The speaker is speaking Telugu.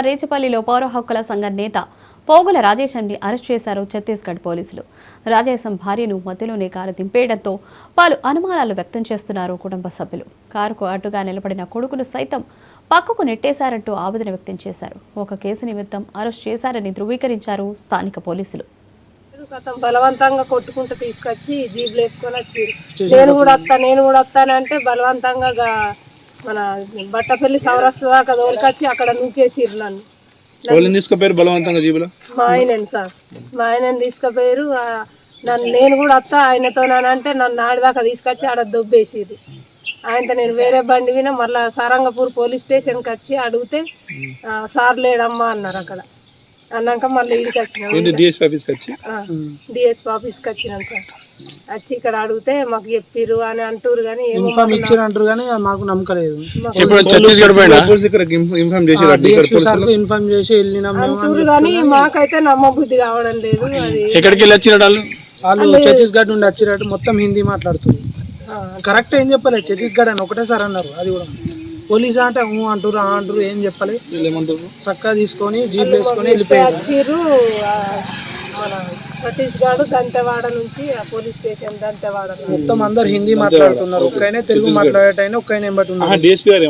రేచపల్లిలో పౌర హక్కుల సంఘం నేత పోగుల రాజేశాన్ని అరెస్ట్ చేశారు ఛత్తీస్గఢ్ పోలీసులు. రాజేశం భార్యను మధ్యలోనే కారు దింపేయడంతో పలు అనుమానాలు వ్యక్తం చేస్తున్నారు కుటుంబ సభ్యులు. కారుకు అడ్డుగా నిలబడిన కొడుకును సైతం పక్కకు నెట్టేశారంటూ ఆవేదన వ్యక్తం చేశారు. ఒక కేసు నిమిత్తం అరెస్ట్ చేశారని ధృవీకరించారు స్థానిక పోలీసులు. బలవంతంగా కొట్టుకుంటూ తీసుకొచ్చి జీబులు వేసుకొని వచ్చారు. నేను కూడా వస్తానంటే బలవంతంగా మన బట్టపల్లి సౌరాష్ట్ర దాకా తోలుకొచ్చి అక్కడ నూకేసిర్రు నన్ను. బలవంతంగా జీబులో మా ఆయనని సార్ మా ఆయనని తీసుకుపోయారు. నేను కూడా వస్తా ఆయనతోనంటే నన్ను ఆడిదాకా తీసుకొచ్చి ఆడ దొబ్బేసిర్రు. ఆయనతో నేను వేరే బండి వినా మళ్ళీ సారంగపూర్ పోలీస్ స్టేషన్కి వచ్చి అడిగితే సార్ లేడమ్మా అన్నారు. అక్కడ అన్నాక మళ్ళీ ఇంటికి వచ్చినాం, డిఎస్పీ ఆఫీస్కి వచ్చినాం సార్. వచ్చి ఇక్కడ అడిగితే మాకు చెప్పిర్రు అని అంటారు కానీ మాకు నమ్మకం లేదు. అంటారు కానీ మాకైతే నమ్మబుద్ధి కావడం లేదు. అది వాళ్ళు ఛత్తీస్గఢ్ నుండి వచ్చినట్టు మొత్తం హిందీ మాట్లాడుతున్నారు. కరెక్ట్ ఏం చెప్పలేదు, ఛత్తీస్గఢ్ అని ఒకటే సార్ అన్నారు. అది కూడా పోలీసు అంటే అంటారు ఏం చెప్పాలి. చక్కగా తీసుకొని జీప్ వేసుకొని వెళ్ళిపోయారు. మన ఛత్తీస్గఢ్ దంతెవాడ నుంచి పోలీస్ స్టేషన్ దంతెవాడ మొత్తం అందరు హిందీ మాట్లాడుతున్నారు. ఒక్కైనా తెలుగు మాట్లాడేటైనా ఒక్కైనా ఏం బట్టి ఉన్నారు. DSP sir